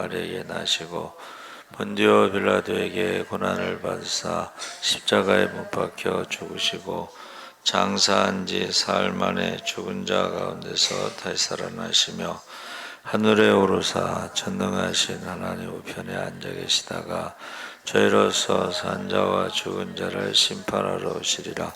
마리에게 나시고 본디오 빌라도에게 고난을 받으사 십자가에 못 박혀 죽으시고 장사한 지 사흘 만에 죽은 자 가운데서 다시 살아나시며 하늘에 오르사 전능하신 하나님 우편에 앉아 계시다가 저희로서 산 자와 죽은 자를 심판하러 오시리라.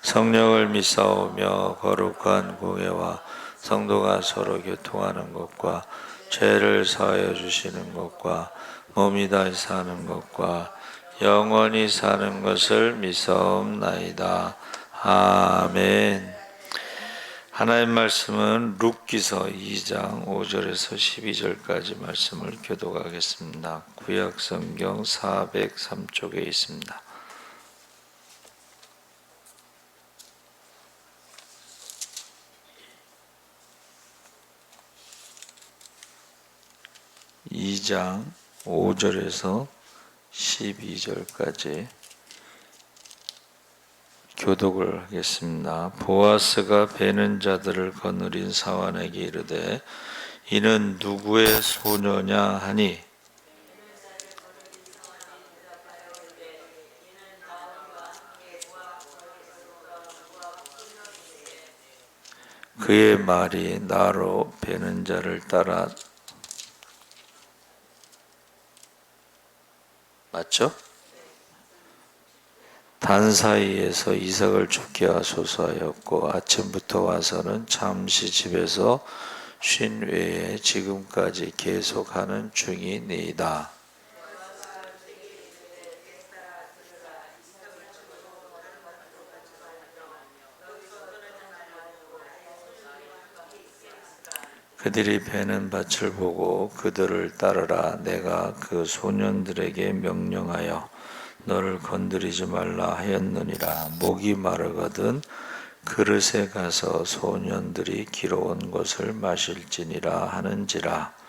성령을 믿사오며 거룩한 공예와 성도가 서로 교통하는 것과 죄를 사하여 주시는 것과 몸이 다시 사는 것과 영원히 사는 것을 믿사옵나이다. 아멘. 하나님 말씀은 룻기서 2장 5절에서 12절까지 말씀을 교독하겠습니다. 구약 성경 403쪽에 있습니다. 이 장 5절에서 12절까지 교독을 하겠습니다. 보아스가 베는 자들을 거느린 사환에게 이르되 이는 누구의 소녀냐 하니 그의 말이 나로 베는 자를 따라 맞죠? 단 사이에서 이삭을 죽게 하소서 하였고 아침부터 와서는 잠시 집에서 쉰 외에 지금까지 계속하는 중이니이다. 그들이 베는 밭을 보고 그들을 따르라. 내가 그 소년들에게 명령하여 너를 건드리지 말라 하였느니라. 목이 마르거든 그릇에 가서 소년들이 길어온 것을 마실지니라 하는지라.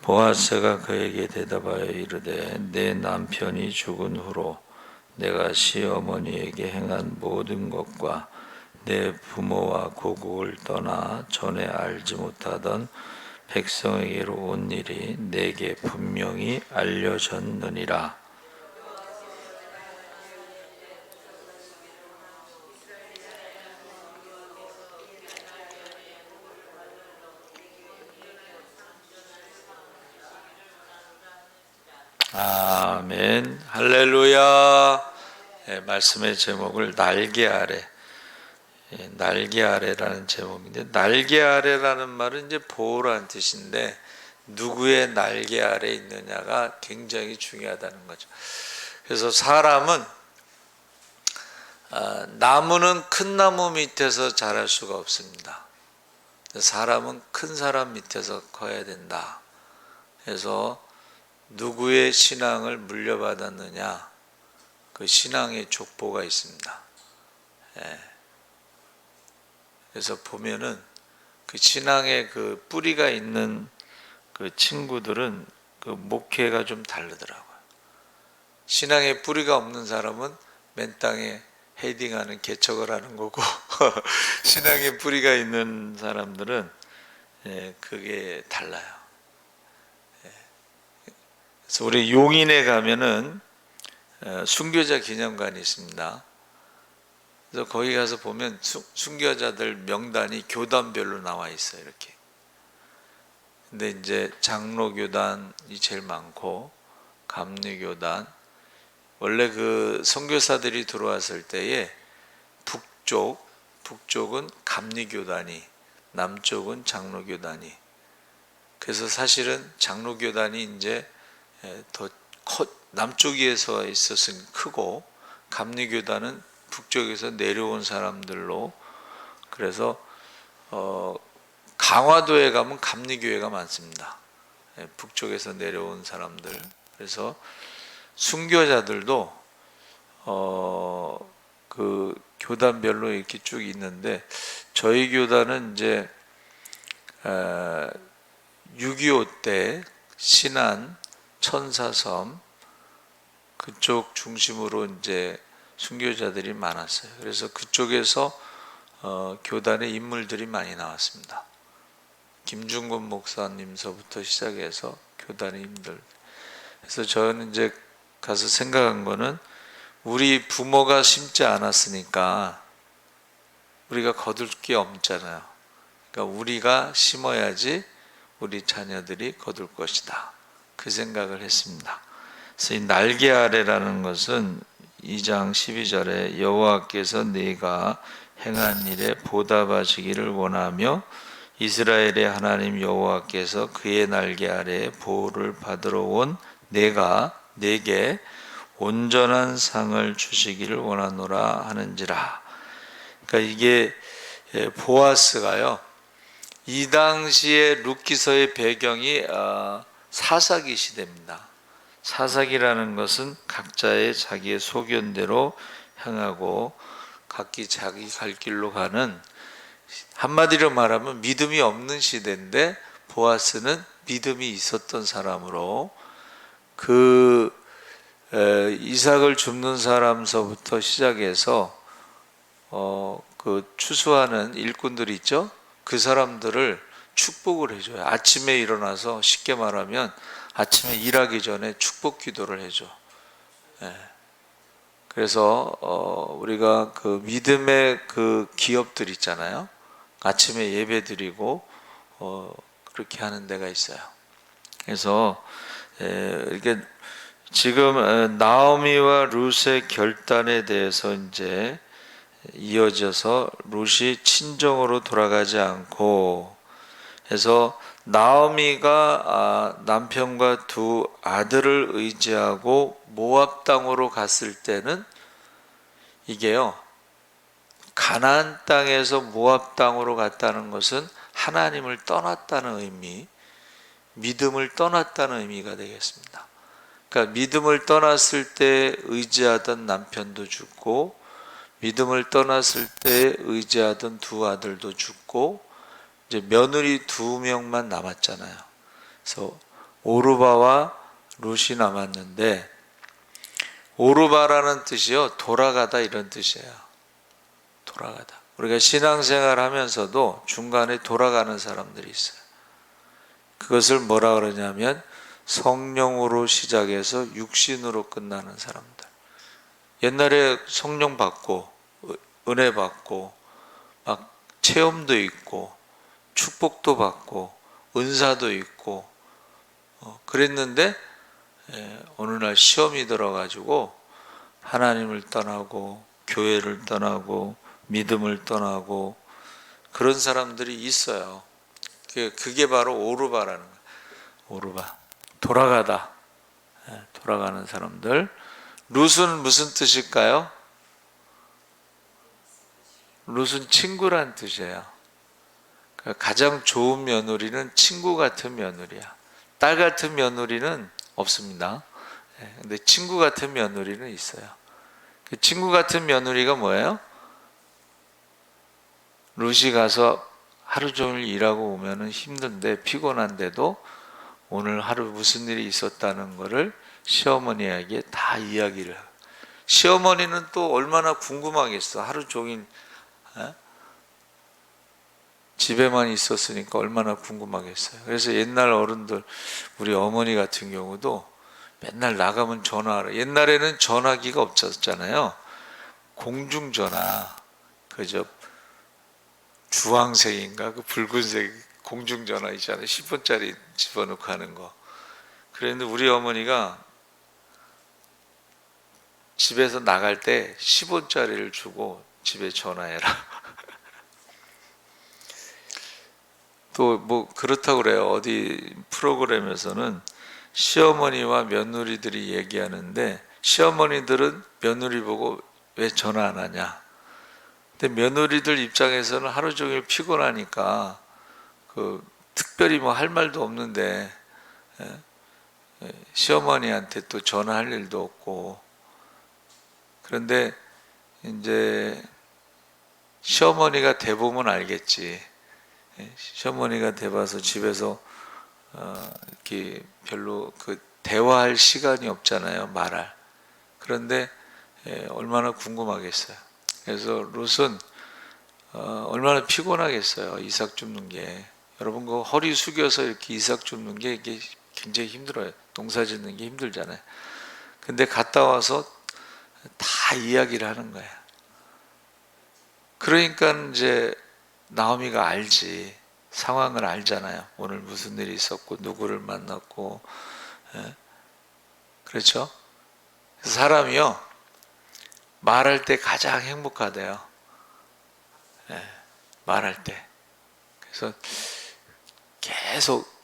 보아스가 그에게 대답하여 이르되 내 남편이 죽은 후로 내가 시어머니에게 행한 모든 것과 내 부모와 고국을 떠나 전에 알지 못하던 백성에게로 온 일이 내게 분명히 알려졌느니라. 아멘. 할렐루야. 네, 말씀의 제목을 날개 아래. 날개 아래라는 제목인데, 날개 아래라는 말은 이제 보호라는 뜻인데 누구의 날개 아래 있느냐가 굉장히 중요하다는 거죠. 그래서 사람은 나무는 큰 나무 밑에서 자랄 수가 없습니다. 사람은 큰 사람 밑에서 커야 된다. 그래서 누구의 신앙을 물려받았느냐, 그 신앙의 족보가 있습니다. 그래서 보면은 그 신앙의 그 뿌리가 있는 그 친구들은 그 목회가 좀 다르더라고요. 신앙의 뿌리가 없는 사람은 맨 땅에 헤딩하는 개척을 하는 거고 신앙의 뿌리가 있는 사람들은 그게 달라요. 그래서 우리 용인에 가면은 순교자 기념관이 있습니다. 그래서 거기 가서 보면 순교자들 명단이 교단별로 나와 있어요. 이렇게. 근데 이제 장로교단이 제일 많고 감리교단. 원래 그 선교사들이 들어왔을 때에 북쪽은 감리교단이, 남쪽은 장로교단이. 그래서 사실은 장로교단이 이제 더 남쪽에서 있었으니 크고 감리교단은 북쪽에서 내려온 사람들로, 그래서 강화도에 가면 감리교회가 많습니다. 북쪽에서 내려온 사람들. 그래서 순교자들도 그 교단별로 이렇게 쭉 있는데 저희 교단은 이제 6.25 때 신안 천사섬 그쪽 중심으로 이제 순교자들이 많았어요. 그래서 그쪽에서 교단의 인물들이 많이 나왔습니다. 김중곤 목사님서부터 시작해서 교단의 인물. 그래서 저는 이제 가서 생각한 거는 우리 부모가 심지 않았으니까 우리가 거둘 게 없잖아요. 그러니까 우리가 심어야지 우리 자녀들이 거둘 것이다. 그 생각을 했습니다. 그래서 이 날개 아래라는 것은 2장 12절에 여호와께서 네가 행한 일에 보답하시기를 원하며 이스라엘의 하나님 여호와께서 그의 날개 아래에 보호를 받으러 온 내게 온전한 상을 주시기를 원하노라 하는지라. 그러니까 이게 보아스가요, 이 당시에 룻기서의 배경이 사사기 시대입니다. 사사기라는 것은 각자의 자기의 소견대로 향하고 각기 자기 갈 길로 가는, 한마디로 말하면 믿음이 없는 시대인데 보아스는 믿음이 있었던 사람으로 이삭을 줍는 사람서부터 시작해서 그 추수하는 일꾼들이 있죠. 그 사람들을 축복을 해줘요. 아침에 일어나서 쉽게 말하면 아침에 일하기 전에 축복 기도를 해줘. 그래서 우리가 그 믿음의 그 기업들 있잖아요. 아침에 예배 드리고 그렇게 하는 데가 있어요. 그래서 이렇게 지금 나오미와 룻의 결단에 대해서 이제 이어져서 룻이 친정으로 돌아가지 않고 해서 나오미가 남편과 두 아들을 의지하고 모압 땅으로 갔을 때는 이게요, 가나안 땅에서 모압 땅으로 갔다는 것은 하나님을 떠났다는 의미, 믿음을 떠났다는 의미가 되겠습니다. 그러니까 믿음을 떠났을 때 의지하던 남편도 죽고 믿음을 떠났을 때 의지하던 두 아들도 죽고 이제 며느리 2명만 남았잖아요. 그래서 오르바와 룻이 남았는데, 오르바라는 뜻이요, 돌아가다 이런 뜻이에요. 돌아가다. 우리가 신앙생활 하면서도 중간에 돌아가는 사람들이 있어요. 그것을 뭐라 그러냐면 성령으로 시작해서 육신으로 끝나는 사람들. 옛날에 성령 받고 은혜 받고 막 체험도 있고 축복도 받고 은사도 있고 그랬는데 어느 날 시험이 들어가지고 하나님을 떠나고 교회를 떠나고 믿음을 떠나고 그런 사람들이 있어요. 그게 바로 오르바라는 거예요. 오르바, 돌아가다, 돌아가는 사람들. 룻은 무슨 뜻일까요? 룻은 친구란 뜻이에요. 가장 좋은 며느리는 친구 같은 며느리야. 딸 같은 며느리는 없습니다. 근데 친구 같은 며느리는 있어요. 그 친구 같은 며느리가 뭐예요? 룻이 가서 하루 종일 일하고 오면은 힘든데 피곤한데도 오늘 하루 무슨 일이 있었다는 거를 시어머니에게 다 이야기를. 시어머니는 또 얼마나 궁금하겠어. 하루 종일 집에만 있었으니까 얼마나 궁금하겠어요. 그래서 옛날 어른들, 우리 어머니 같은 경우도 맨날 나가면 전화하라. 옛날에는 전화기가 없었잖아요. 공중전화, 그저 주황색인가 그 붉은색 공중전화 있잖아요. 10원짜리 집어넣고 하는 거. 그랬는데 우리 어머니가 집에서 나갈 때 10원짜리를 주고 집에 전화해라. 또 뭐 그렇다고 그래요. 어디 프로그램에서는 시어머니와 며느리들이 얘기하는데 시어머니들은 며느리 보고 왜 전화 안 하냐. 근데 며느리들 입장에서는 하루 종일 피곤하니까 특별히 뭐 할 말도 없는데 시어머니한테 또 전화할 일도 없고. 그런데 이제 시어머니가 돼보면 알겠지. 시어머니가 돼봐서 집에서 이렇게 별로 대화할 시간이 없잖아요. 말할. 그런데 얼마나 궁금하겠어요. 그래서 롯은 얼마나 피곤하겠어요. 이삭 줍는 게. 여러분 그 허리 숙여서 이렇게 이삭 줍는 게 이게 굉장히 힘들어요. 농사 짓는 게 힘들잖아요. 근데 갔다 와서 다 이야기를 하는 거야. 그러니까 이제 나오미가 알지. 상황을 알잖아요. 오늘 무슨 일이 있었고 누구를 만났고. 그렇죠? 사람이요 말할 때 가장 행복하대요. 말할 때. 그래서 계속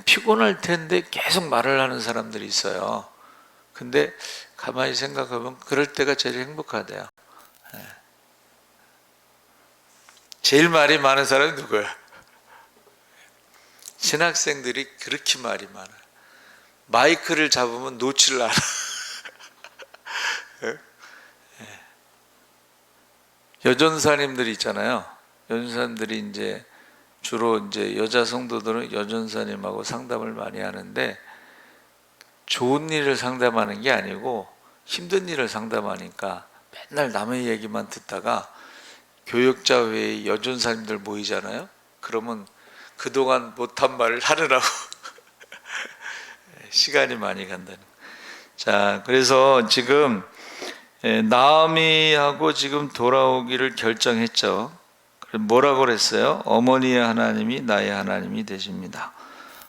피곤할 텐데 계속 말을 하는 사람들이 있어요. 근데 가만히 생각하면 그럴 때가 제일 행복하대요. 제일 말이 많은 사람이 누구예요? 신학생들이 그렇게 말이 많아요. 마이크를 잡으면 놓지를 않아. 여전사님들이 있잖아요. 여전사님들이 이제 주로 이제 여자 성도들은 여전사님하고 상담을 많이 하는데 좋은 일을 상담하는 게 아니고 힘든 일을 상담하니까 맨날 남의 얘기만 듣다가 교역자 회의 여전사님들 모이잖아요. 그러면 그동안 못한 말을 하느라고 시간이 많이 간다는. 자, 그래서 지금 나오미하고 지금 돌아오기를 결정했죠. 뭐라고 그랬어요? 어머니의 하나님이 나의 하나님이 되십니다.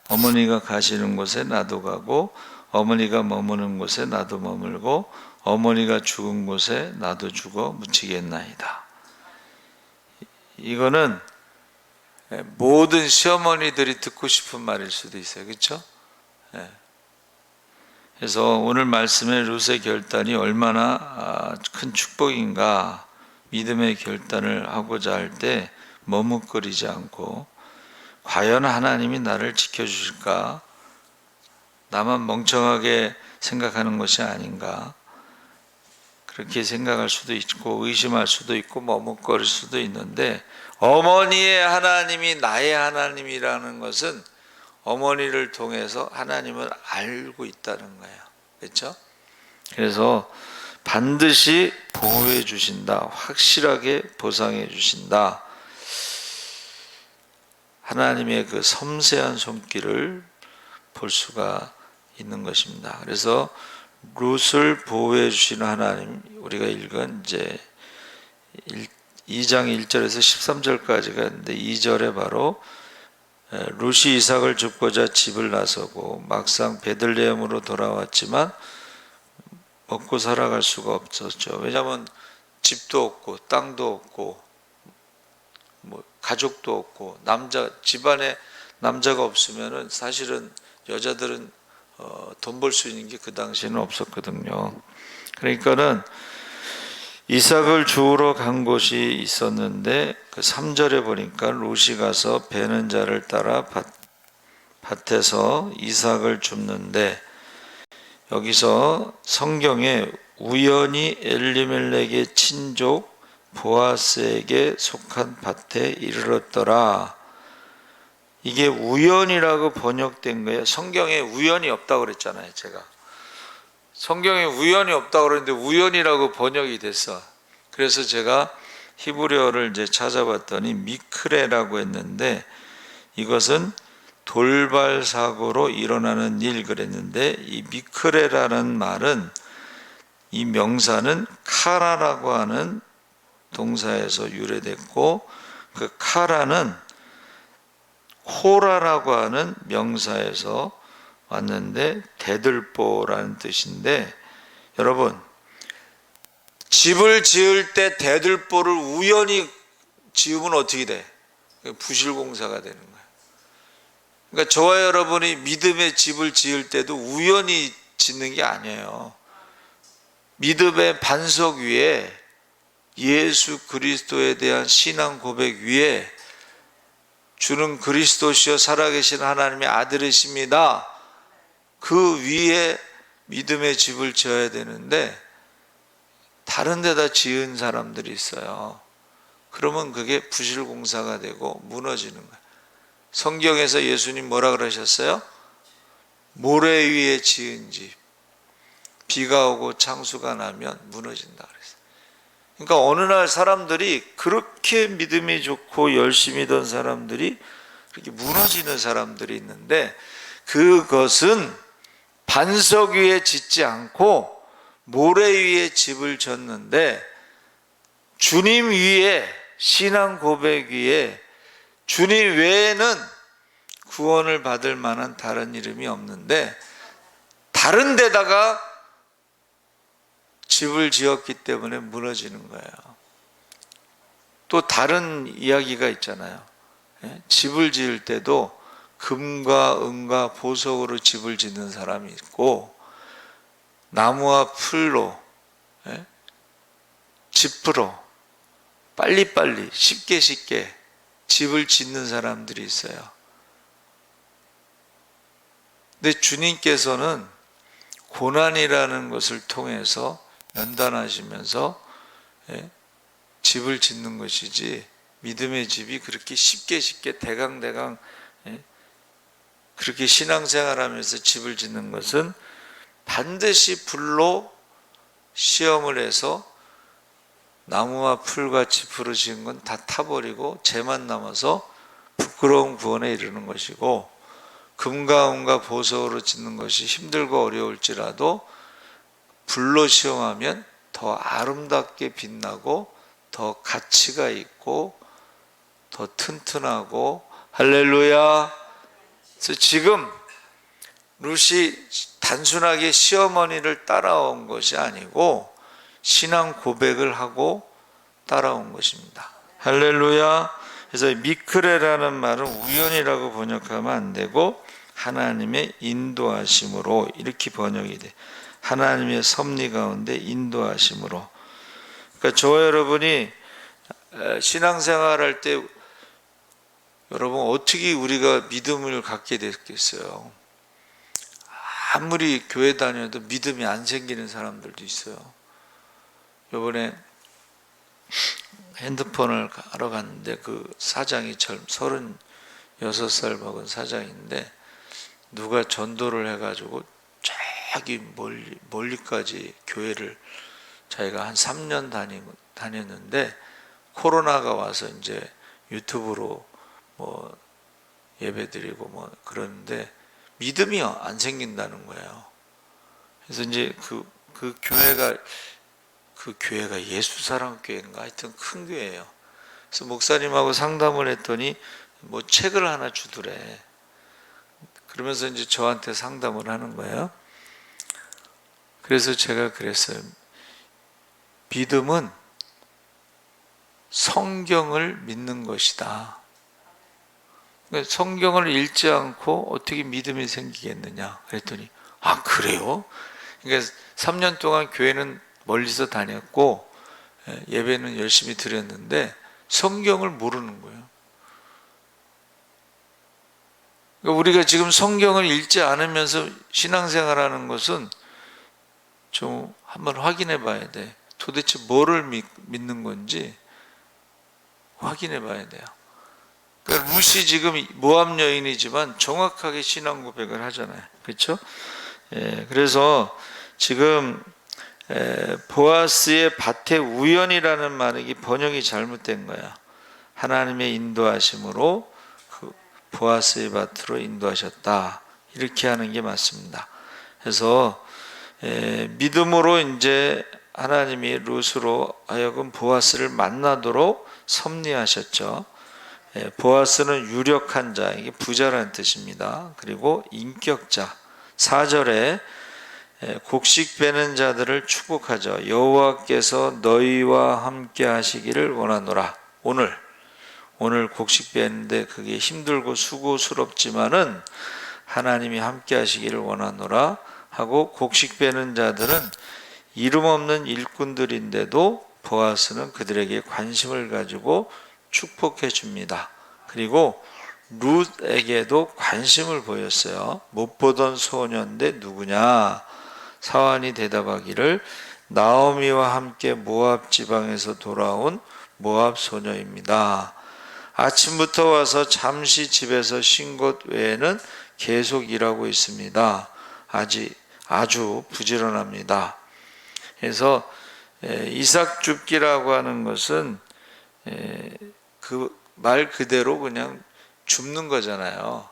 어머니가 가시는 곳에 나도 가고 어머니가 머무는 곳에 나도 머물고 어머니가 죽은 곳에 나도 죽어 묻히겠나이다. 이거는 모든 시어머니들이 듣고 싶은 말일 수도 있어요. 그렇죠? 그래서 오늘 말씀의 룻의 결단이 얼마나 큰 축복인가. 믿음의 결단을 하고자 할 때 머뭇거리지 않고 과연 하나님이 나를 지켜주실까? 나만 멍청하게 생각하는 것이 아닌가? 그렇게 생각할 수도 있고 의심할 수도 있고 머뭇거릴 수도 있는데 어머니의 하나님이 나의 하나님이라는 것은 어머니를 통해서 하나님을 알고 있다는 거예요. 그렇죠? 그래서 반드시 보호해 주신다. 확실하게 보상해 주신다. 하나님의 그 섬세한 손길을 볼 수가 있는 것입니다. 그래서 룻을 보호해 주시는 하나님, 우리가 읽은 이제 2장 1절에서 13절까지가 있는데 2절에 바로 룻이 이삭을 줍고자 집을 나서고 막상 베들레헴으로 돌아왔지만 먹고 살아갈 수가 없었죠. 왜냐하면 집도 없고 땅도 없고 뭐 가족도 없고 집안에 남자가 없으면은 사실은 여자들은 돈 벌 수 있는 게 그 당시에는 없었거든요. 그러니까는 이삭을 주우러 간 곳이 있었는데 그 3절에 보니까 룻이 가서 베는 자를 따라 밭에서 이삭을 줍는데 여기서 성경에 우연히 엘리멜렉의 친족 보아스에게 속한 밭에 이르렀더라. 이게 우연이라고 번역된 거예요. 성경에 우연이 없다고 그랬잖아요. 제가 성경에 우연이 없다고 그랬는데 우연이라고 번역이 됐어. 그래서 제가 히브리어를 이제 찾아봤더니 미크레라고 했는데 이것은 돌발 사고로 일어나는 일 그랬는데 이 미크레라는 말은 이 명사는 카라라고 하는 동사에서 유래됐고 그 카라는 코라라고 하는 명사에서 왔는데 대들보라는 뜻인데 여러분 집을 지을 때 대들보를 우연히 지으면 어떻게 돼? 부실공사가 되는 거예요. 그러니까 저와 여러분이 믿음의 집을 지을 때도 우연히 짓는 게 아니에요. 믿음의 반석 위에 예수 그리스도에 대한 신앙 고백 위에 주는 그리스도시여 살아계신 하나님의 아들이십니다. 그 위에 믿음의 집을 지어야 되는데 다른 데다 지은 사람들이 있어요. 그러면 그게 부실공사가 되고 무너지는 거예요. 성경에서 예수님 뭐라 그러셨어요? 모래 위에 지은 집, 비가 오고 창수가 나면 무너진다 그랬어요. 그러니까 어느 날 사람들이 그렇게 믿음이 좋고 열심히던 사람들이 그렇게 무너지는 사람들이 있는데, 그것은 반석 위에 짓지 않고 모래 위에 집을 졌는데, 주님 위에, 신앙 고백 위에 주님 외에는 구원을 받을 만한 다른 이름이 없는데, 다른 데다가 집을 지었기 때문에 무너지는 거예요. 또 다른 이야기가 있잖아요. 집을 지을 때도 금과 은과 보석으로 집을 짓는 사람이 있고, 나무와 풀로, 지프로 빨리빨리 쉽게 집을 짓는 사람들이 있어요. 근데 주님께서는 고난이라는 것을 통해서 연단하시면서 집을 짓는 것이지, 믿음의 집이 그렇게 쉽게 대강대강 그렇게 신앙생활하면서 집을 짓는 것은 반드시 불로 시험을 해서 나무와 풀과 지프로 지은 건 다 타버리고 재만 남아서 부끄러운 구원에 이르는 것이고, 금과 은과 보석으로 짓는 것이 힘들고 어려울지라도 불로 시험하면 더 아름답게 빛나고 더 가치가 있고 더 튼튼하고, 할렐루야. 그래서 지금 룻이 단순하게 시어머니를 따라온 것이 아니고 신앙 고백을 하고 따라온 것입니다. 할렐루야. 그래서 미크레라는 말은 우연이라고 번역하면 안 되고 하나님의 인도하심으로 이렇게 번역이 돼. 하나님의 섭리 가운데 인도하심으로. 그러니까 저와 여러분이 신앙생활할 때 여러분 어떻게 우리가 믿음을 갖게 됐겠어요? 아무리 교회 다녀도 믿음이 안 생기는 사람들도 있어요. 이번에 핸드폰을 하러 갔는데 그 사장이 36살 먹은 사장인데, 누가 전도를 해가지고 저기 멀리까지 교회를 자기가 한 3년 다녔는데 코로나가 와서 이제 유튜브로 뭐 예배드리고 뭐 그러는데 믿음이 안 생긴다는 거예요. 그래서 이제 그 교회가 예수사랑교회인가 하여튼 큰 교회예요. 그래서 목사님하고 상담을 했더니 뭐 책을 하나 주더래. 그러면서 이제 저한테 상담을 하는 거예요. 그래서 제가 그랬어요. 믿음은 성경을 믿는 것이다. 그러니까 성경을 읽지 않고 어떻게 믿음이 생기겠느냐 그랬더니, 아 그래요? 그러니까 3년 동안 교회는 멀리서 다녔고 예배는 열심히 드렸는데 성경을 모르는 거예요. 그러니까 우리가 지금 성경을 읽지 않으면서 신앙생활하는 것은 좀 한번 확인해 봐야 돼. 도대체 뭐를 믿는 건지 확인해 봐야 돼요. 그러니까 룻이 지금 모압 여인이지만 정확하게 신앙 고백을 하잖아요. 그렇죠? 그래서 지금 보아스의 밭의 우연이라는 말이 번역이 잘못된 거야. 하나님의 인도하심으로 그 보아스의 밭으로 인도하셨다. 이렇게 하는 게 맞습니다. 그래서 믿음으로 이제 하나님이 룻으로 하여금 보아스를 만나도록 섭리하셨죠. 보아스는 유력한 자, 이게 부자라는 뜻입니다. 그리고 인격자. 4절에 곡식 베는 자들을 축복하죠. 여호와께서 너희와 함께 하시기를 원하노라. 오늘 곡식 베는데 그게 힘들고 수고스럽지만은 하나님이 함께 하시기를 원하노라 하고, 곡식 베는 자들은 이름 없는 일꾼들인데도 보아스는 그들에게 관심을 가지고 축복해 줍니다. 그리고 룻에게도 관심을 보였어요. 못 보던 소년인데 누구냐? 사환이 대답하기를 나오미와 함께 모압 지방에서 돌아온 모압 소녀입니다. 아침부터 와서 잠시 집에서 쉰 것 외에는 계속 일하고 있습니다. 아주 부지런합니다. 그래서 이삭 줍기라고 하는 것은 그 말 그대로 그냥 줍는 거잖아요.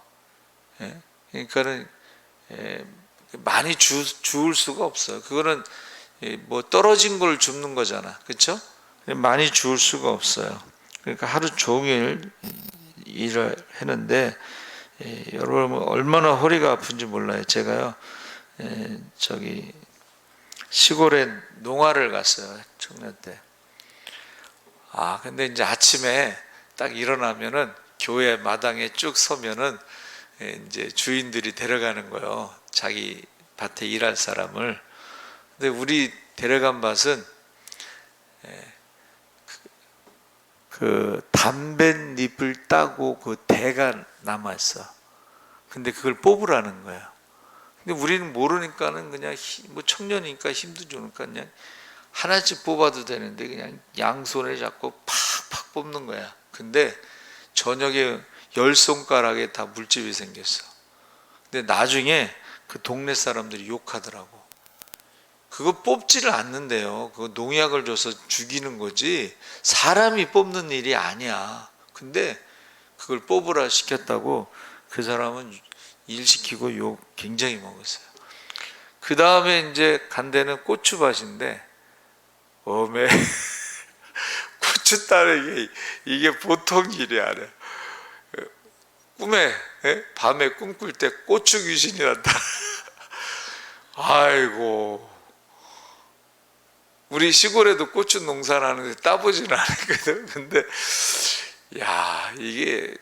그러니까는 많이 주울 수가 없어요. 그거는 뭐 떨어진 걸 줍는 거잖아, 그렇죠? 많이 주울 수가 없어요. 그러니까 하루 종일 일을 했는데 여러분 얼마나 허리가 아픈지 몰라요. 제가요 저기 시골에 농화를 갔어요, 청년 때. 근데 이제 아침에 딱 일어나면은 교회 마당에 쭉 서면은 이제 주인들이 데려가는 거예요. 자기 밭에 일할 사람을. 근데 우리 데려간 밭은 그 담뱃잎을 따고 그 대가 남았어. 근데 그걸 뽑으라는 거예요. 근데 우리는 모르니까는 그냥 뭐 청년이니까 힘도 주니까 그냥 하나씩 뽑아도 되는데 그냥 양손에 잡고 팍팍 뽑는 거야. 근데 저녁에 10손가락에 다 물집이 생겼어. 근데 나중에 그 동네 사람들이 욕하더라고. 그거 뽑지를 않는데요. 그거 농약을 줘서 죽이는 거지 사람이 뽑는 일이 아니야. 근데 그걸 뽑으라 시켰다고 그 사람은 일 시키고 욕 굉장히 먹었어요. 그 다음에 이제 간 데는 고추밭인데 어메 고추 따르기 이게 보통 일이 아니야. 꿈에 밤에 꿈꿀 때 고추 귀신이 나타나. 아이고, 우리 시골에도 고추 농사를 하는데 따보지는 않았거든. 근데 야, 이게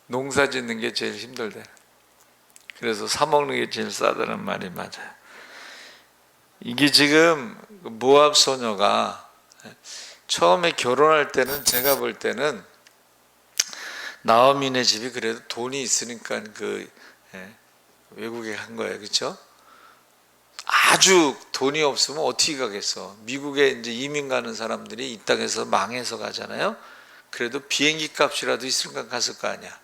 농사 짓는 게 제일 힘들대. 그래서 사 먹는 게 제일 싸다는 말이 맞아요. 이게 지금 모압 소녀가 처음에 결혼할 때는 제가 볼 때는 나오미네 집이 그래도 돈이 있으니까 그 외국에 간 거예요, 그렇죠? 아주 돈이 없으면 어떻게 가겠어? 미국에 이제 이민 가는 사람들이 이 땅에서 망해서 가잖아요. 그래도 비행기 값이라도 있으니까 갔을 거 아니야.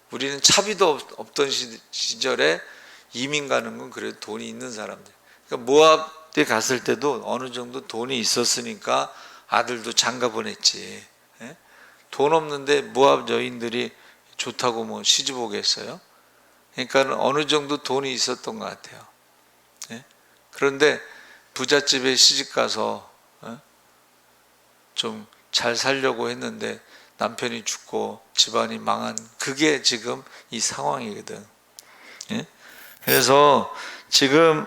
우리는 차비도 없던 시절에 이민 가는 건 그래도 돈이 있는 사람들. 그러니까 모압에 갔을 때도 어느 정도 돈이 있었으니까 아들도 장가 보냈지. 돈 없는데 모압 여인들이 좋다고 뭐 시집 오겠어요? 그러니까 어느 정도 돈이 있었던 것 같아요. 그런데 부잣집에 시집 가서 좀 잘 살려고 했는데 남편이 죽고 집안이 망한 그게 지금 이 상황이거든. 그래서 지금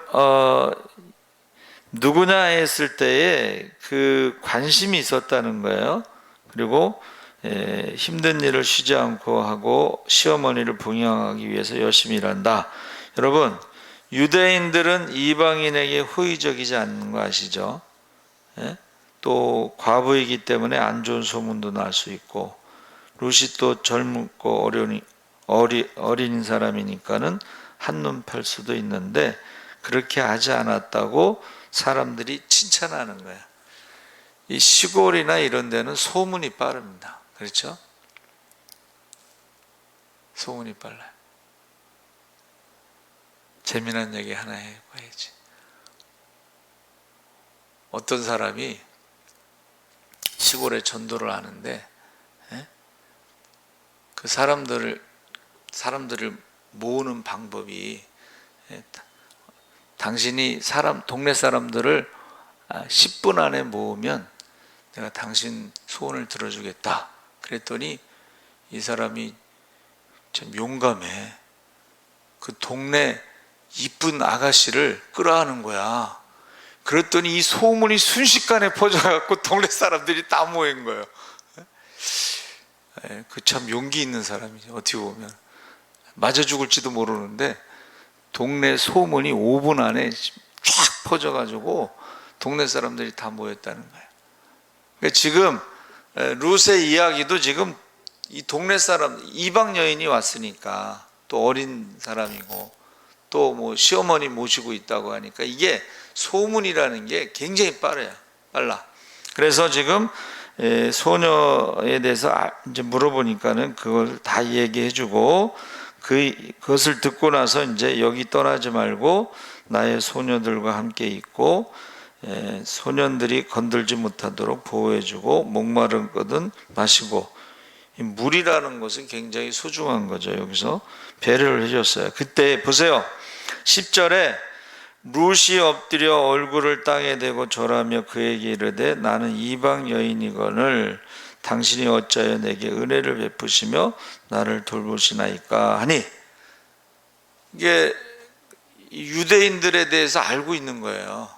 누구냐 했을 때에 그 관심이 있었다는 거예요. 그리고 힘든 일을 쉬지 않고 하고 시어머니를 봉양하기 위해서 열심히 일한다. 여러분, 유대인들은 이방인에게 호의적이지 않는 거 아시죠? 또 과부이기 때문에 안 좋은 소문도 날 수 있고, 룻이 또 젊고 어린 사람이니까는 한눈 팔 수도 있는데 그렇게 하지 않았다고 사람들이 칭찬하는 거야. 이 시골이나 이런 데는 소문이 빠릅니다. 그렇죠? 소문이 빨라요. 재미난 얘기 하나 해봐야지. 어떤 사람이 시골에 전도를 하는데 그 사람들을 모으는 방법이 당신이 동네 사람들을 10분 안에 모으면 내가 당신 소원을 들어주겠다. 그랬더니 이 사람이 참 용감해. 그 동네 이쁜 아가씨를 끌어안은 거야. 그랬더니 이 소문이 순식간에 퍼져갖고 동네 사람들이 다 모인 거예요. 그 참 용기 있는 사람이죠. 어떻게 보면 맞아 죽을지도 모르는데 동네 소문이 5분 안에 쫙 퍼져가지고 동네 사람들이 다 모였다는 거예요. 그러니까 지금 룻의 이야기도 지금 이 동네 사람 이방 여인이 왔으니까 또 어린 사람이고 또 뭐 시어머니 모시고 있다고 하니까 이게 소문이라는 게 굉장히 빨라. 그래서 지금 소녀에 대해서 이제 물어보니까는 그걸 다 얘기해주고 그것을 듣고 나서 이제 여기 떠나지 말고 나의 소녀들과 함께 있고 소년들이 건들지 못하도록 보호해주고 목마른 것은 마시고, 물이라는 것은 굉장히 소중한 거죠. 여기서 배려를 해줬어요. 그때 보세요. 10절에 룻이 엎드려 얼굴을 땅에 대고 절하며 그에게 이르되 나는 이방 여인이거늘 당신이 어찌하여 내게 은혜를 베푸시며 나를 돌보시나이까 하니, 이게 유대인들에 대해서 알고 있는 거예요.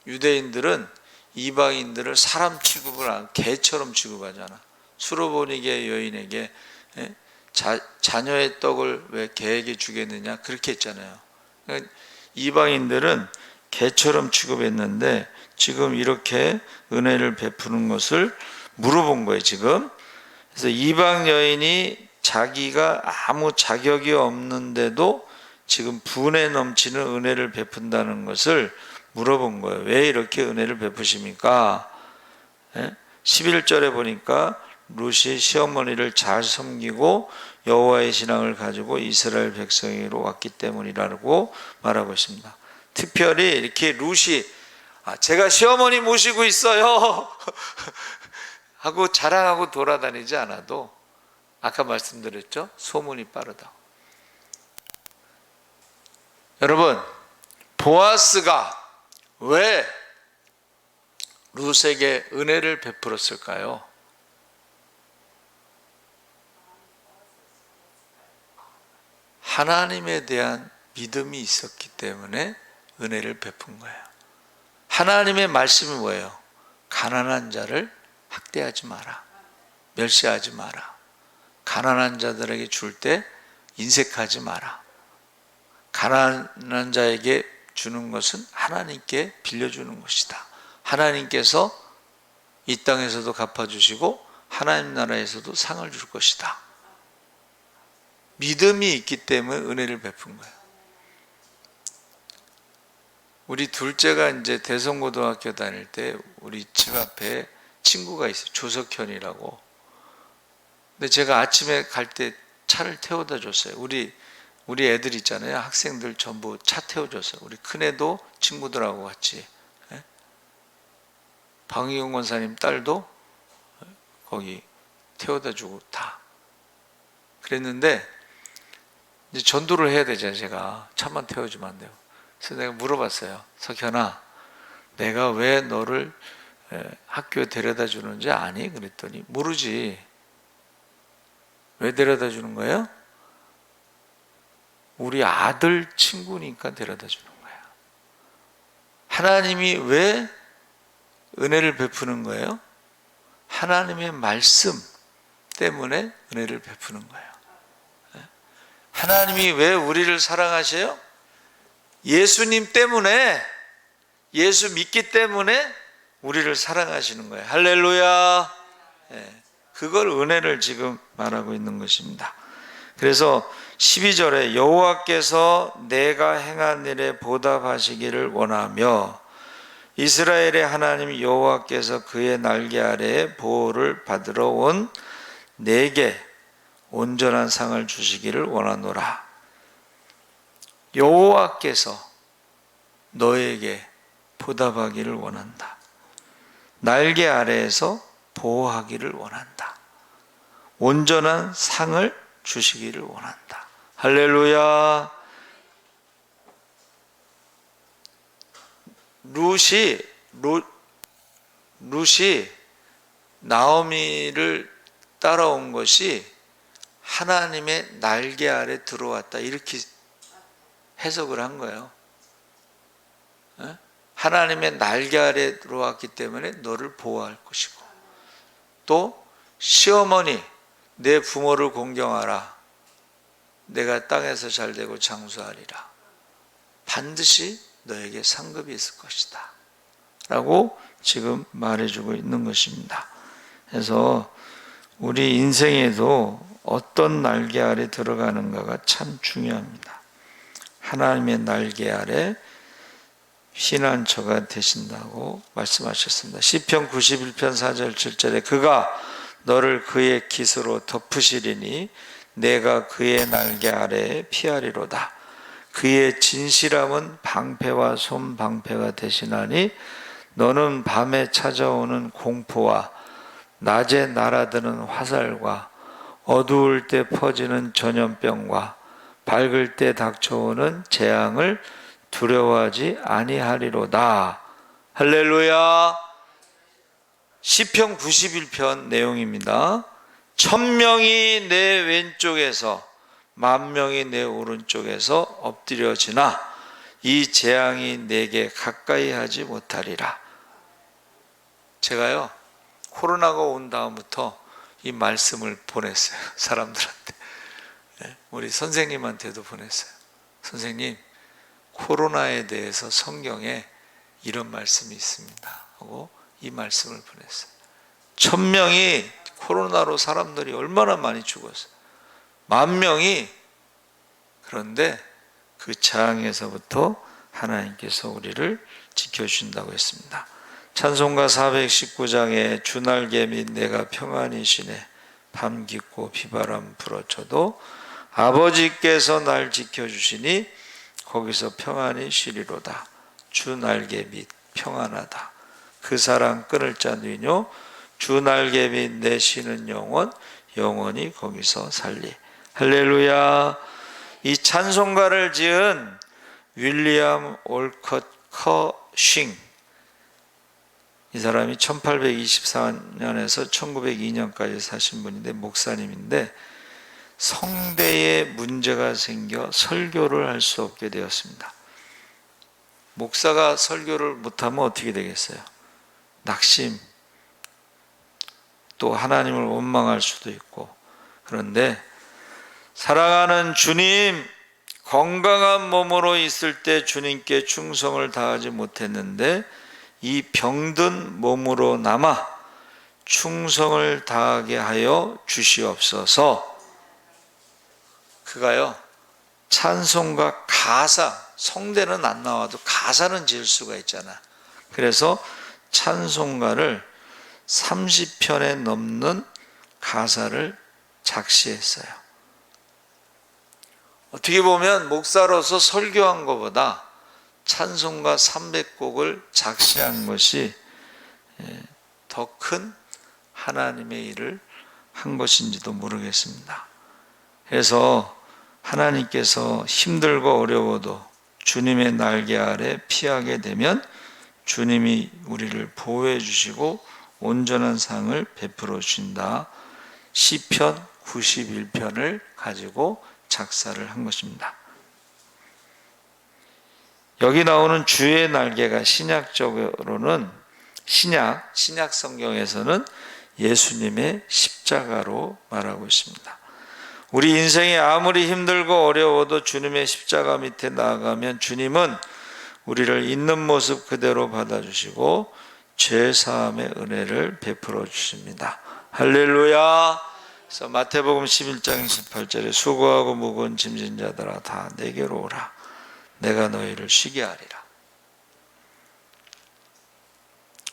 유대인들은 이방인들을 사람 취급을 안, 개처럼 취급하잖아. 수로보니게 여인에게 자녀의 떡을 왜 개에게 주겠느냐 그렇게 했잖아요. 그러니까 이방인들은 개처럼 취급했는데 지금 이렇게 은혜를 베푸는 것을 물어본 거예요. 지금 그래서 이방 여인이 자기가 아무 자격이 없는데도 지금 분에 넘치는 은혜를 베푼다는 것을 물어본 거예요. 왜 이렇게 은혜를 베푸십니까? 11절에 보니까 룻이 시어머니를 잘 섬기고 여호와의 신앙을 가지고 이스라엘 백성으로 왔기 때문이라고 말하고 있습니다. 특별히 이렇게 룻이 제가 시어머니 모시고 있어요 하고 자랑하고 돌아다니지 않아도 아까 말씀드렸죠? 소문이 빠르다. 여러분, 보아스가 왜 룻에게 은혜를 베풀었을까요? 하나님에 대한 믿음이 있었기 때문에 은혜를 베푼 거예요. 하나님의 말씀이 뭐예요? 가난한 자를 학대하지 마라. 멸시하지 마라. 가난한 자들에게 줄 때 인색하지 마라. 가난한 자에게 주는 것은 하나님께 빌려주는 것이다. 하나님께서 이 땅에서도 갚아주시고 하나님 나라에서도 상을 줄 것이다. 믿음이 있기 때문에 은혜를 베푼 거예요. 우리 둘째가 이제 대성고등학교 다닐 때 우리 집 앞에 친구가 있어요. 조석현이라고. 근데 제가 아침에 갈 때 차를 태워다 줬어요. 우리 애들 있잖아요. 학생들 전부 차 태워줬어요. 우리 큰애도 친구들하고 같이. 방희경 권사님 딸도 거기 태워다 주고 다. 그랬는데 이제 전도를 해야 되잖아요. 제가 차만 태워주면 안 돼요. 그래서 내가 물어봤어요. 석현아, 내가 왜 너를 학교에 데려다 주는지 아니? 그랬더니 모르지. 왜 데려다 주는 거예요? 우리 아들 친구니까 데려다 주는 거야. 하나님이 왜 은혜를 베푸는 거예요? 하나님의 말씀 때문에 은혜를 베푸는 거예요. 하나님이 왜 우리를 사랑하셔요? 예수님 때문에, 예수 믿기 때문에 우리를 사랑하시는 거예요. 할렐루야. 그걸 은혜를 지금 말하고 있는 것입니다. 그래서 12절에 여호와께서 내가 행한 일에 보답하시기를 원하며 이스라엘의 하나님 여호와께서 그의 날개 아래에 보호를 받으러 온 내게 온전한 상을 주시기를 원하노라. 여호와께서 너에게 보답하기를 원한다. 날개 아래에서 보호하기를 원한다. 온전한 상을 주시기를 원한다. 할렐루야. 룻이 나오미를 따라온 것이 하나님의 날개 아래 들어왔다, 이렇게 해석을 한 거예요. 하나님의 날개 아래 들어왔기 때문에 너를 보호할 것이고, 또 시어머니 내 부모를 공경하라. 내가 땅에서 잘되고 장수하리라. 반드시 너에게 상급이 있을 것이다 라고 지금 말해주고 있는 것입니다. 그래서 우리 인생에도 어떤 날개 아래 들어가는가가 참 중요합니다. 하나님의 날개 아래 피난처가 되신다고 말씀하셨습니다. 시편 91편 4절 7절에 그가 너를 그의 깃으로 덮으시리니 내가 그의 날개 아래에 피하리로다. 그의 진실함은 방패와 손방패가 되시나니 너는 밤에 찾아오는 공포와 낮에 날아드는 화살과 어두울 때 퍼지는 전염병과 밝을 때 닥쳐오는 재앙을 두려워하지 아니하리로다. 할렐루야. 시편 91편 내용입니다. 1000명이 내 왼쪽에서 10,000명이 내 오른쪽에서 엎드려지나 이 재앙이 내게 가까이 하지 못하리라. 제가요 코로나가 온 다음부터 이 말씀을 보냈어요. 사람들한테. 우리 선생님한테도 보냈어요. 선생님, 코로나에 대해서 성경에 이런 말씀이 있습니다 하고 이 말씀을 보냈어요. 1000명이 코로나로 사람들이 얼마나 많이 죽었어요. 10,000명이. 그런데 그 재앙에서부터 하나님께서 우리를 지켜주신다고 했습니다. 찬송가 419장에 주날개 및 내가 평안이시네 밤 깊고 비바람 불어쳐도 아버지께서 날 지켜주시니 거기서 평안히 쉬리로다. 주 날개 및 평안하다. 그 사랑 끊을 자 누이뇨. 주 날개 및 내 쉬는 영혼 영원히 거기서 살리. 할렐루야. 이 찬송가를 지은 윌리엄 올컷 커싱, 이 사람이 1824년에서 1902년까지 사신 분인데 목사님인데 성대에 문제가 생겨 설교를 할 수 없게 되었습니다. 목사가 설교를 못하면 어떻게 되겠어요? 낙심, 또 하나님을 원망할 수도 있고. 그런데 사랑하는 주님, 건강한 몸으로 있을 때 주님께 충성을 다하지 못했는데 이 병든 몸으로 남아 충성을 다하게 하여 주시옵소서. 그가요 찬송가 가사, 성대는 안 나와도 가사는 지을 수가 있잖아. 그래서 찬송가를 30편에 넘는 가사를 작시했어요. 어떻게 보면 목사로서 설교한 것보다 찬송가 300곡을 작시한 것이 더 큰 하나님의 일을 한 것인지도 모르겠습니다. 그래서 하나님께서 힘들고 어려워도 주님의 날개 아래 피하게 되면 주님이 우리를 보호해 주시고 온전한 상을 베풀어 주신다. 시편 91편을 가지고 작사를 한 것입니다. 여기 나오는 주의 날개가 신약적으로는 신약 성경에서는 예수님의 십자가로 말하고 있습니다. 우리 인생이 아무리 힘들고 어려워도 주님의 십자가 밑에 나아가면 주님은 우리를 있는 모습 그대로 받아주시고 죄 사함의 은혜를 베풀어 주십니다. 할렐루야. 그래서 마태복음 11장 18절에 수고하고 무거운 짐진 자들아 다 내게로 오라. 내가 너희를 쉬게 하리라.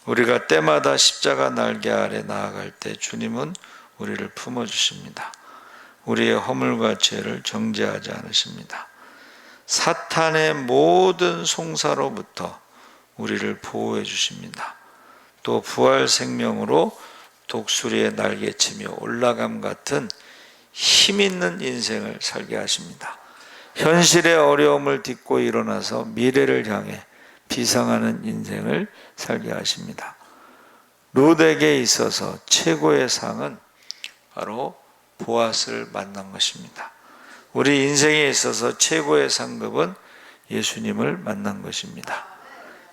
우리가 때마다 십자가 날개 아래 나아갈 때 주님은 우리를 품어주십니다. 우리의 허물과 죄를 정죄하지 않으십니다. 사탄의 모든 송사로부터 우리를 보호해 주십니다. 또 부활 생명으로 독수리의 날개치며 올라감 같은 힘있는 인생을 살게 하십니다. 현실의 어려움을 딛고 일어나서 미래를 향해 비상하는 인생을 살게 하십니다. 룻에게 있어서 최고의 상은 바로 보아스를 만난 것입니다. 우리 인생에 있어서 최고의 상급은 예수님을 만난 것입니다.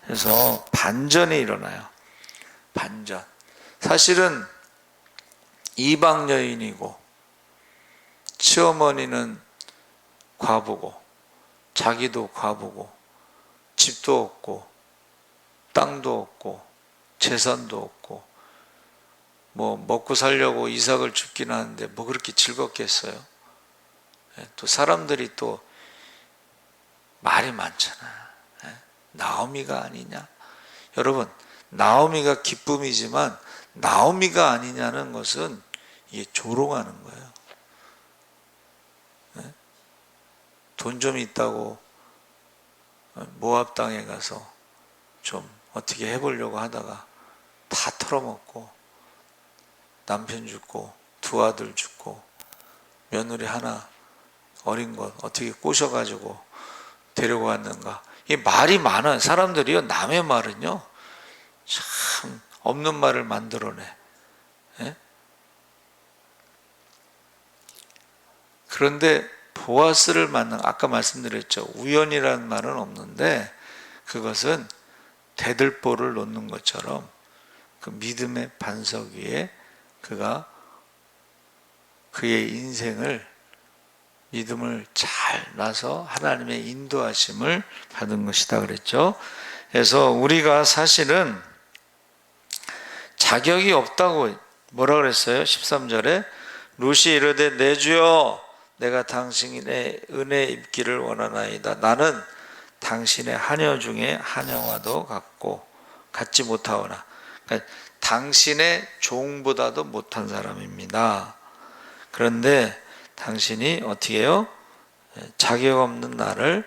그래서 반전이 일어나요. 반전. 사실은 이방 여인이고 시어머니는 과부고 자기도 과부고 집도 없고 땅도 없고 재산도 없고 뭐 먹고 살려고 이삭을 줍긴 하는데 뭐 그렇게 즐겁겠어요. 또 사람들이 또 말이 많잖아. 나오미가 아니냐. 여러분, 나오미가 기쁨이지만 나오미가 아니냐는 것은 이게 조롱하는 거예요. 돈 좀 있다고 모압 땅에 가서 좀 어떻게 해보려고 하다가 다 털어먹고 남편 죽고 두 아들 죽고 며느리 하나 어린 것 어떻게 꼬셔가지고 데리고 왔는가. 이 말이 많아. 사람들이요, 남의 말은요 참 없는 말을 만들어내. 예? 그런데 보아스를 만난, 아까 말씀드렸죠, 우연이라는 말은 없는데 그것은 대들보를 놓는 것처럼 그 믿음의 반석 위에 그가 그의 인생을 믿음을 잘 놔서 하나님의 인도하심을 받은 것이다 그랬죠. 그래서 우리가 사실은 자격이 없다고 뭐라 그랬어요? 13절에 룻이 이르되 내 주여 내가 당신의 은혜 입기를 원하나이다. 나는 당신의 하녀 중에 하녀와도 같지 못하오나, 그러니까 당신의 종보다도 못한 사람입니다. 그런데 당신이 어떻게 해요? 자격 없는 나를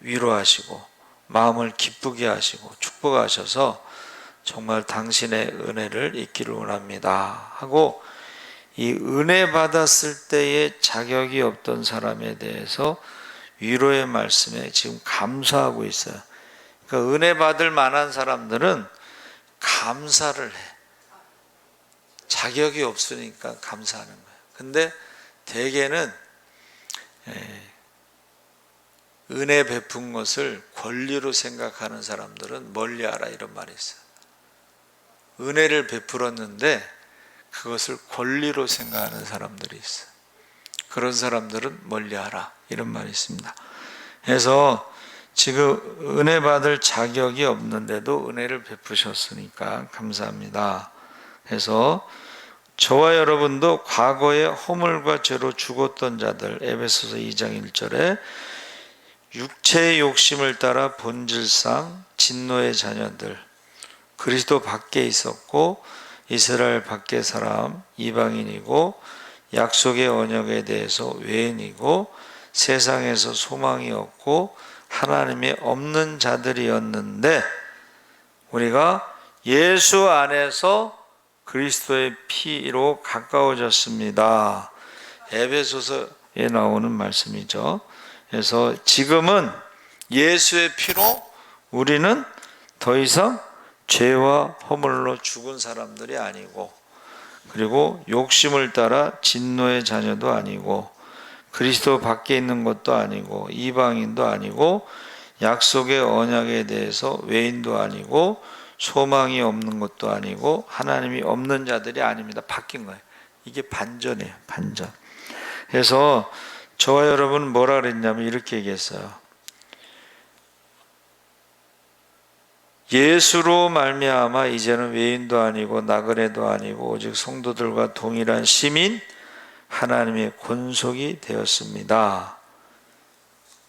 위로하시고 마음을 기쁘게 하시고 축복하셔서 정말 당신의 은혜를 잊기를 원합니다 하고, 이 은혜 받았을 때의 자격이 없던 사람에 대해서 위로의 말씀에 지금 감사하고 있어요. 그러니까 은혜 받을 만한 사람들은 감사를 해. 자격이 없으니까 감사하는 거예요. 근데 대개는 은혜 베푼 것을 권리로 생각하는 사람들은 멀리하라, 이런 말이 있어요. 은혜를 베풀었는데 그것을 권리로 생각하는 사람들이 있어요. 그런 사람들은 멀리하라, 이런 말이 있습니다. 그래서 지금 은혜 받을 자격이 없는데도 은혜를 베푸셨으니까 감사합니다. 그래서 저와 여러분도 과거에 허물과 죄로 죽었던 자들, 에베소서 2장 1절에 육체의 욕심을 따라 본질상 진노의 자녀들, 그리스도 밖에 있었고 이스라엘 밖의 사람, 이방인이고 약속의 언약에 대해서 외인이고 세상에서 소망이 없고 하나님이 없는 자들이었는데 우리가 예수 안에서 그리스도의 피로 가까워졌습니다. 에베소서에 나오는 말씀이죠. 그래서 지금은 예수의 피로 우리는 더 이상 죄와 허물로 죽은 사람들이 아니고, 그리고 욕심을 따라 진노의 자녀도 아니고, 그리스도 밖에 있는 것도 아니고, 이방인도 아니고, 약속의 언약에 대해서 외인도 아니고, 소망이 없는 것도 아니고, 하나님이 없는 자들이 아닙니다. 바뀐 거예요. 이게 반전이에요, 반전. 그래서 저와 여러분은 뭐라 그랬냐면 이렇게 얘기했어요. 예수로 말미암아 이제는 외인도 아니고 나그네도 아니고 오직 성도들과 동일한 시민, 하나님의 권속이 되었습니다.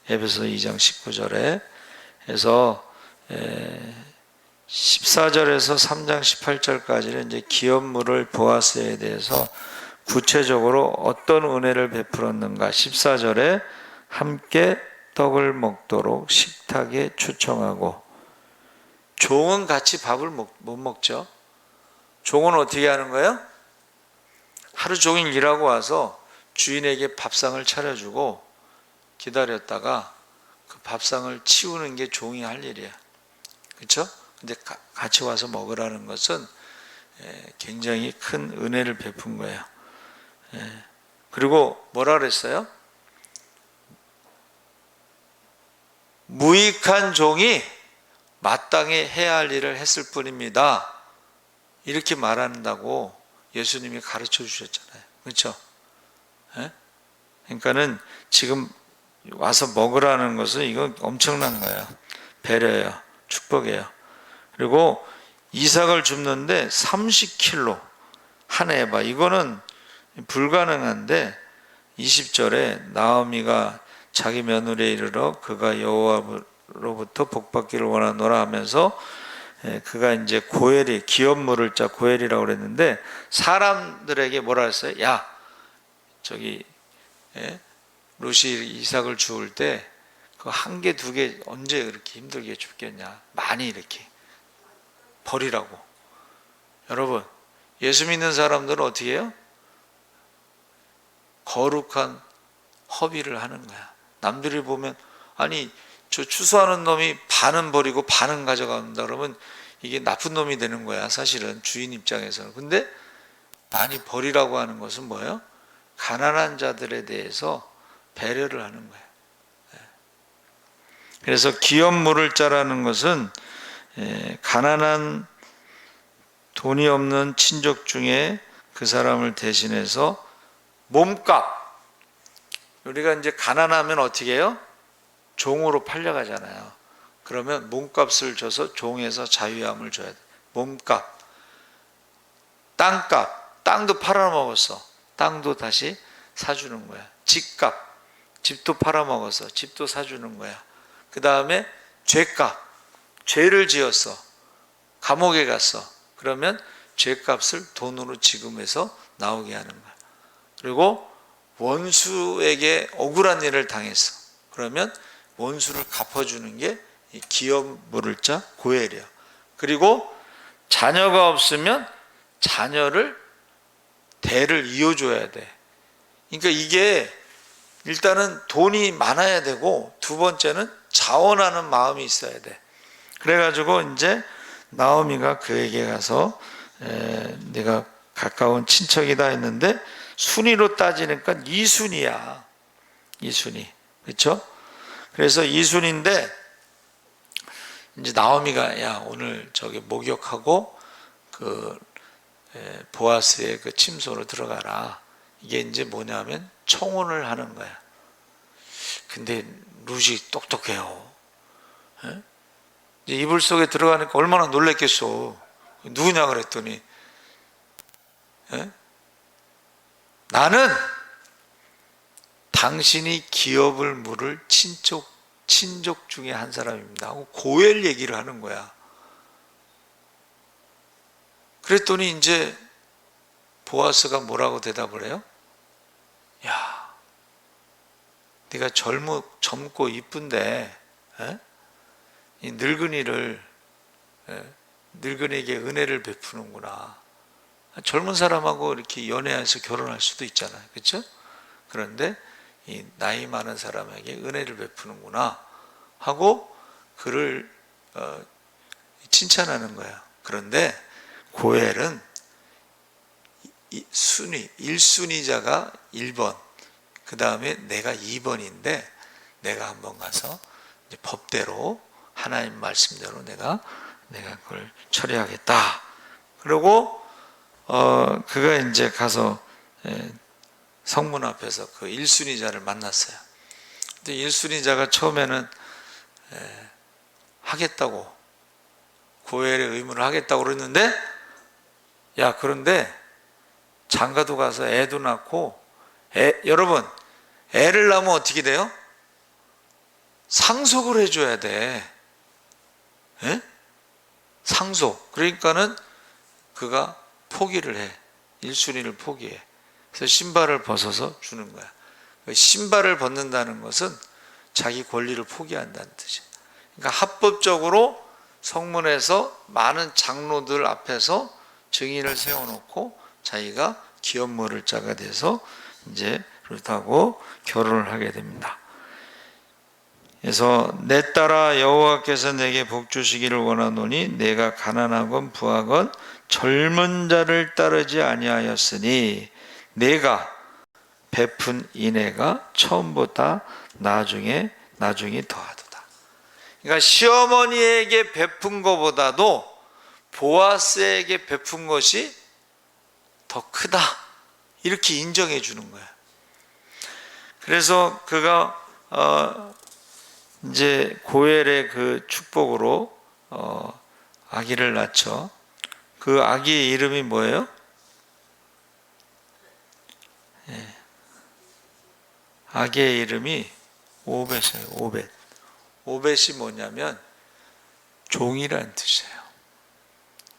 에베소 2장 19절에. 그래서 14절에서 3장 18절까지는 이제 기업물을 보아스에 대해서 구체적으로 어떤 은혜를 베풀었는가. 14절에 함께 떡을 먹도록 식탁에 초청하고, 종은 같이 밥을 못 먹죠. 종은 어떻게 하는 거예요? 하루 종일 일하고 와서 주인에게 밥상을 차려주고 기다렸다가 그 밥상을 치우는 게 종이 할 일이야. 그렇죠? 근데 같이 와서 먹으라는 것은 굉장히 큰 은혜를 베푼 거예요. 그리고 뭐라 그랬어요? 무익한 종이 마땅히 해야 할 일을 했을 뿐입니다. 이렇게 말한다고 예수님이 가르쳐 주셨잖아요. 그렇죠? 그러니까는 지금 와서 먹으라는 것은 이건 엄청난 거예요. 배려예요. 축복이에요. 그리고 이삭을 줍는데 30kg 한 에바, 이거는 불가능한데 20절에 나오미가 자기 며느리에 이르러 그가 여호와로부터 복받기를 원하노라 하면서 그가 이제 고엘이, 기업물을 짜 고엘이라고 그랬는데 사람들에게 뭐라 했어요? 야, 저기 롯이 이삭을 주울 때 그 한 개, 두 개 언제 그렇게 힘들게 줍겠냐. 많이 이렇게 버리라고. 여러분, 예수 믿는 사람들은 어떻게 해요? 거룩한 허비를 하는 거야. 남들이 보면 아니 저 추수하는 놈이 반은 버리고 반은 가져간다 그러면 이게 나쁜 놈이 되는 거야. 사실은 주인 입장에서는. 근데 많이 버리라고 하는 것은 뭐예요? 가난한 자들에 대해서 배려를 하는 거예요. 그래서 기업 물을 자라는 것은 가난한 돈이 없는 친족 중에 그 사람을 대신해서 몸값. 우리가 이제 가난하면 어떻게 해요? 종으로 팔려가잖아요. 그러면 몸값을 줘서 종에서 자유함을 줘야 돼. 몸값. 땅값. 땅도 팔아먹었어. 땅도 다시 사주는 거야. 집값. 집도 팔아먹었어. 집도 사주는 거야. 그 다음에 죄값. 죄를 지었어. 감옥에 갔어. 그러면 죄값을 돈으로 지급해서 나오게 하는 거야. 그리고 원수에게 억울한 일을 당했어. 그러면 원수를 갚아주는 게 기업 물을 자 고엘이야. 그리고 자녀가 없으면 자녀를 대를 이어줘야 돼. 그러니까 이게 일단은 돈이 많아야 되고 두 번째는 자원하는 마음이 있어야 돼. 그래가지고 이제 나오미가 그에게 가서 네가 가까운 친척이다 했는데 순위로 따지니까 이순이야. 이순이. 그렇죠? 그래서 이순인데 이제 나오미가 야 오늘 저기 목욕하고 그 보아스의 그 침소로 들어가라. 이게 이제 뭐냐면 청혼을 하는 거야. 근데 룻이 똑똑해요. 이제 이불 속에 들어가니까 얼마나 놀랬겠어. 누구냐 그랬더니 나는 당신이 기업을 물을 친족 중에 한 사람입니다 하고 고엘 얘기를 하는 거야. 그랬더니 이제 보아스가 뭐라고 대답을 해요? 야, 네가 젊고 이쁜데 이 늙은이를 늙은이에게 은혜를 베푸는구나. 젊은 사람하고 이렇게 연애해서 결혼할 수도 있잖아요. 그렇죠? 그런데 이 나이 많은 사람에게 은혜를 베푸는구나 하고 그를 칭찬하는 거야. 그런데 고엘은 순위 1순위자가 1번 그 다음에 내가 2번인데 내가 한번 가서 이제 법대로 하나님 말씀대로 내가 그걸 처리하겠다. 그리고 그가 이제 가서 성문 앞에서 그 1순위자를 만났어요. 근데 1순위자가 처음에는 하겠다고 고엘의 의무를 하겠다고 그랬는데 야 그런데 장가도 가서 애도 낳고 여러분 애를 낳으면 어떻게 돼요? 상속을 해줘야 돼. 에? 상속. 그러니까는 그가 포기를 해. 1순위를 포기해. 그래서 신발을 벗어서 주는 거야. 신발을 벗는다는 것은 자기 권리를 포기한다는 뜻이야. 그러니까 합법적으로 성문에서 많은 장로들 앞에서 증인을 세워놓고 자기가 기업 물을 자가 돼서 이제 룻하고 결혼을 하게 됩니다. 그래서 내 딸아 여호와께서 내게 복 주시기를 원하노니 내가 가난하건 부하건 젊은 자를 따르지 아니하였으니 내가 베푼 인애가 처음보다 나중이 더하도다. 그러니까 시어머니에게 베푼 것보다도 보아스에게 베푼 것이 더 크다. 이렇게 인정해 주는 거야. 그래서 그가 이제 고엘의 그 축복으로 아기를 낳죠. 그 아기의 이름이 뭐예요? 아기의 이름이 오벳이에요. 오벳. 오벳이 뭐냐면 종이라는 뜻이에요.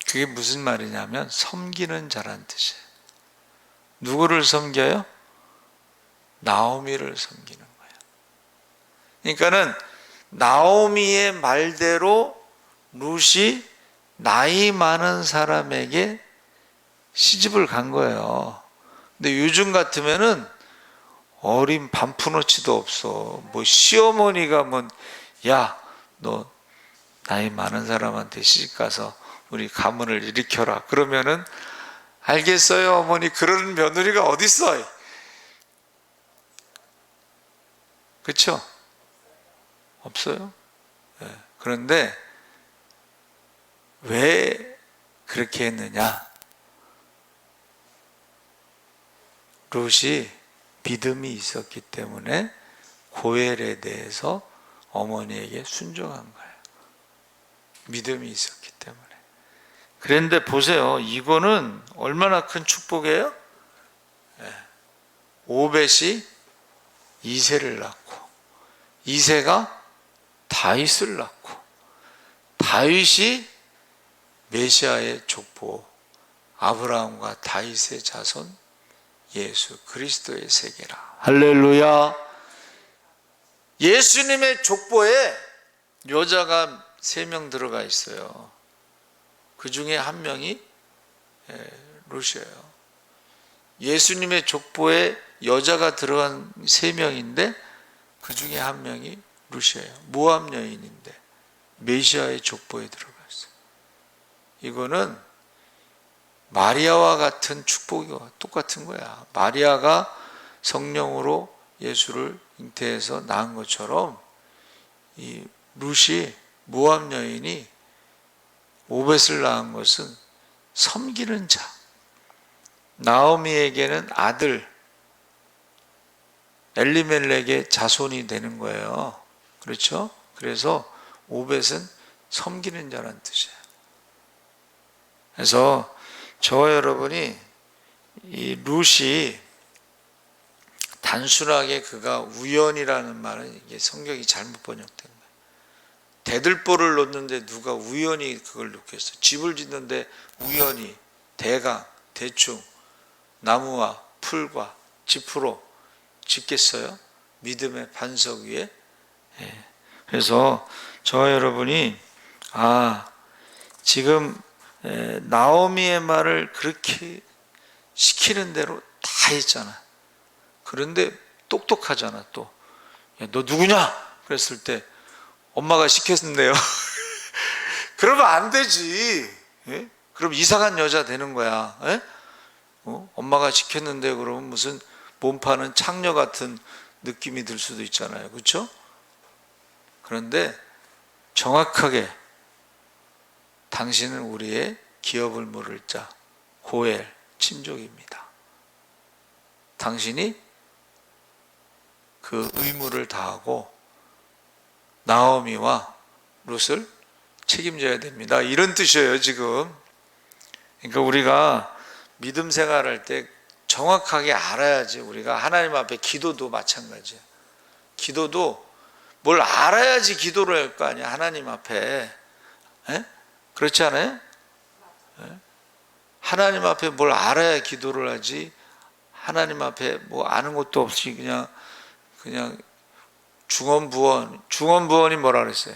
그게 무슨 말이냐면 섬기는 자라는 뜻이에요. 누구를 섬겨요? 나오미를 섬기는 거예요. 그러니까는 나오미의 말대로 룻이 나이 많은 사람에게 시집을 간 거예요. 근데 요즘 같으면은 어린 반푼어치도 없어. 뭐 시어머니가 야, 너 나이 많은 사람한테 시집 가서 우리 가문을 일으켜라. 그러면은 알겠어요, 어머니. 그런 며느리가 어딨어? 그렇죠? 없어요. 네. 그런데 왜 그렇게 했느냐? 룻이 믿음이 있었기 때문에 고엘에 대해서 어머니에게 순종한 거예요. 믿음이 있었기 때문에. 그런데 보세요. 이거는 얼마나 큰 축복이에요? 오벳이 이새를 낳고, 이새가 다윗을 낳고, 다윗이 메시아의 족보, 아브라함과 다윗의 자손, 예수 그리스도의 세계라. 할렐루야. 예수님의 족보에 여자가 3명 들어가 있어요. 그 중에 한 명이 룻이에요. 예수님의 족보에 여자가 들어간 3명인데 그 중에 한 명이 룻이에요. 모압 여인인데 메시아의 족보에 들어가 있어요. 이거는 마리아와 같은 축복이 똑같은 거야. 마리아가 성령으로 예수를 잉태해서 낳은 것처럼 이 룻이 모압 여인이 오벳을 낳은 것은 섬기는 자. 나오미에게는 아들 엘리멜렉의 자손이 되는 거예요. 그렇죠? 그래서 오벳은 섬기는 자란 뜻이에요. 그래서 저와 여러분이 이 룻이 단순하게 그가 우연이라는 말은 이게 성경이 잘못 번역된 거예요. 대들보를 놓는데 누가 우연히 그걸 놓겠어? 집을 짓는데 우연히 대강 대충 나무와 풀과 짚으로 짓겠어요? 믿음의 반석 위에. 그래서 저와 여러분이 지금 나오미의 말을 그렇게 시키는 대로 다 했잖아. 그런데 똑똑하잖아. 또 너 누구냐? 그랬을 때 엄마가 시켰는데요. 그러면 안 되지. 예? 그럼 이상한 여자 되는 거야. 예? 엄마가 시켰는데 그러면 무슨 몸 파는 창녀 같은 느낌이 들 수도 있잖아요. 그렇죠? 그런데 정확하게 당신은 우리의 기업을 물을 자 고엘 친족입니다. 당신이 그 의무를 다하고 나오미와 룻을 책임져야 됩니다. 이런 뜻이에요, 지금. 그러니까 우리가 믿음 생활할 때 정확하게 알아야지. 우리가 하나님 앞에 기도도 마찬가지예요. 기도도 뭘 알아야지 기도를 할 거 아니야, 하나님 앞에. 에? 그렇지 않아요? 하나님 앞에 뭘 알아야 기도를 하지. 하나님 앞에 뭐 아는 것도 없이 그냥 중언부언이 뭐라 그랬어요?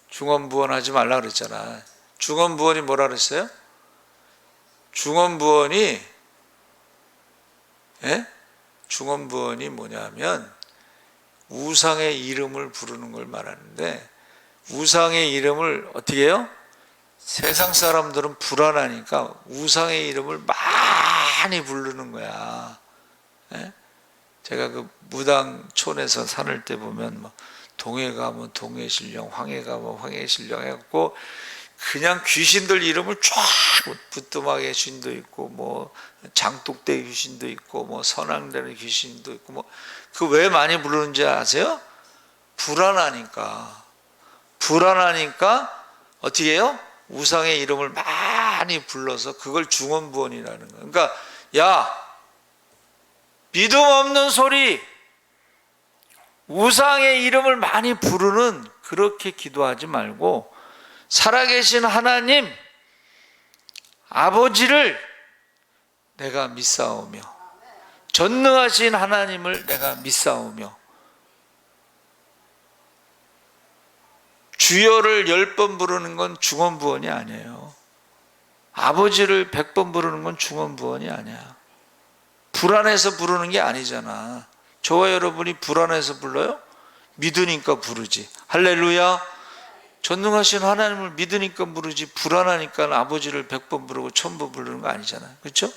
중언부언 하지 말라 그랬잖아. 중언부언이 뭐라 그랬어요? 중언부언이 뭐냐면 우상의 이름을 부르는 걸 말하는데, 우상의 이름을 어떻게 해요? 세상 사람들은 불안하니까 우상의 이름을 많이 부르는 거야. 제가 그 무당촌에서 살을 때 보면 동해 가면 동해신령, 황해 가면 황해신령 해갖고 그냥 귀신들 이름을 쫙, 부뚜막의 귀신도 있고 뭐 장독대 귀신도 있고 뭐 선왕되는 귀신도 있고 뭐 그 왜 많이 부르는지 아세요? 불안하니까 어떻게 해요? 우상의 이름을 많이 불러서 그걸 중언부언이라는 거예요. 그러니까 야, 믿음 없는 소리, 우상의 이름을 많이 부르는 그렇게 기도하지 말고 살아계신 하나님 아버지를 내가 믿사오며 전능하신 하나님을 내가 믿사오며 주여를 10번 부르는 건 중언부언이 아니에요. 아버지를 100번 부르는 건 중언부언이 아니야. 불안해서 부르는 게 아니잖아. 저와 여러분이 불안해서 불러요? 믿으니까 부르지. 할렐루야. 전능하신 하나님을 믿으니까 부르지, 불안하니까 아버지를 100번 부르고 1000번 부르는 거 아니잖아요. 그렇죠?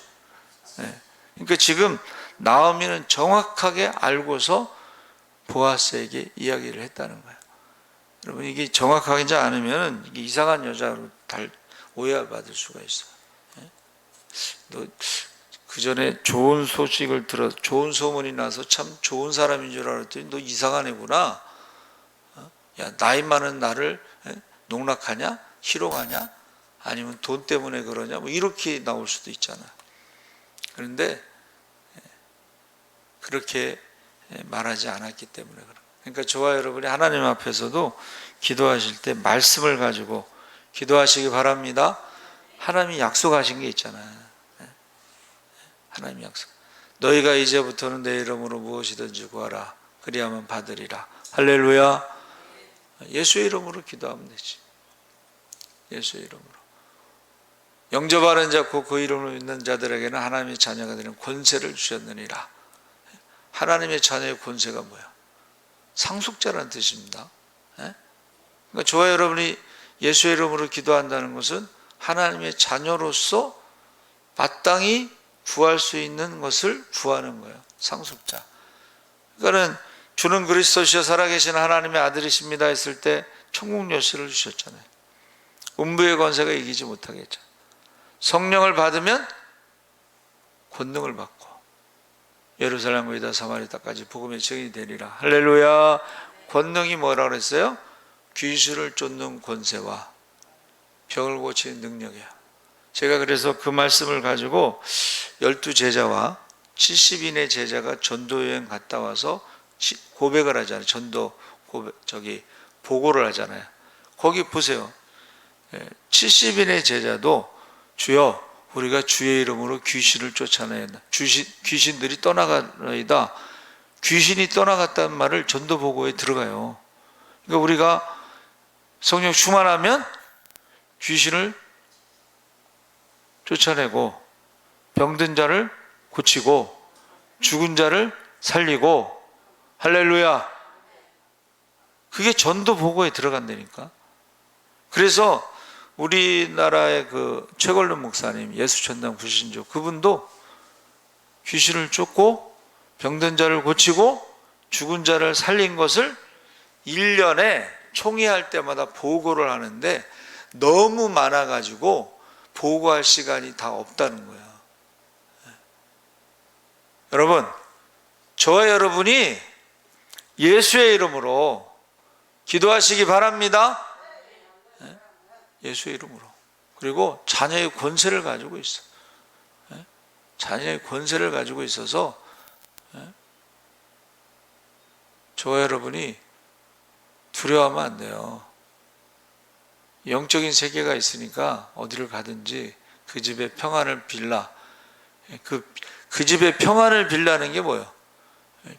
네. 그러니까 지금 나오미는 정확하게 알고서 보아스에게 이야기를 했다는 거예요. 여러분, 이게 정확하지 않으면 이게 이상한 여자로 오해받을 수가 있어요. 너 그 전에 좋은 소식을 좋은 소문이 나서 참 좋은 사람인 줄 알았더니 너 이상한 애구나. 야, 나이 많은 나를 농락하냐? 희롱하냐? 아니면 돈 때문에 그러냐? 뭐 이렇게 나올 수도 있잖아. 그런데 그렇게 말하지 않았기 때문에 그런. 그러니까 저와 여러분이 하나님 앞에서도 기도하실 때 말씀을 가지고 기도하시기 바랍니다. 하나님이 약속하신 게 있잖아요. 하나님이 약속. 너희가 이제부터는 내 이름으로 무엇이든지 구하라. 그리하면 받으리라. 할렐루야. 예수의 이름으로 기도하면 되지. 예수의 이름으로. 영접하는 자 곧 그 이름을 믿는 자들에게는 하나님의 자녀가 되는 권세를 주셨느니라. 하나님의 자녀의 권세가 뭐야? 상속자라는 뜻입니다. 그러니까 저와 여러분이 예수의 이름으로 기도한다는 것은 하나님의 자녀로서 마땅히 구할 수 있는 것을 구하는 거예요. 상속자. 그러니까는 주는 그리스도시여 살아계신 하나님의 아들이십니다 했을 때 천국 열쇠를 주셨잖아요. 음부의 권세가 이기지 못하게 했잖아요. 성령을 받으면 권능을 받고 예루살렘과 유다 사마리아까지 복음의 증인이 되리라. 할렐루야. 권능이 뭐라고 그랬어요? 귀신을 쫓는 권세와 병을 고치는 능력이야. 제가 그래서 그 말씀을 가지고 12제자와 70인의 제자가 전도여행 갔다 와서 고백을 하잖아요. 전도 고백, 보고를 하잖아요. 거기 보세요. 70인의 제자도 주여 우리가 주의 이름으로 귀신을 쫓아내야 귀신들이 떠나가나이다. 귀신이 떠나갔다는 말을 전도 보고에 들어가요. 그러니까 우리가 성령 충만하면 귀신을 쫓아내고 병든 자를 고치고 죽은 자를 살리고 할렐루야. 그게 전도 보고에 들어간다니까. 그래서 우리나라의 그 최걸륜 목사님, 예수전당 부신조, 그분도 귀신을 쫓고 병든 자를 고치고 죽은 자를 살린 것을 1년에 총회할 때마다 보고를 하는데 너무 많아가지고 보고할 시간이 다 없다는 거야. 여러분, 저와 여러분이 예수의 이름으로 기도하시기 바랍니다. 예수의 이름으로. 그리고 자녀의 권세를 가지고 있어. 자녀의 권세를 가지고 있어서 저와 여러분이 두려워하면 안 돼요. 영적인 세계가 있으니까 어디를 가든지 그 집에 평안을 빌라. 그 집에 평안을 빌라는 게 뭐예요?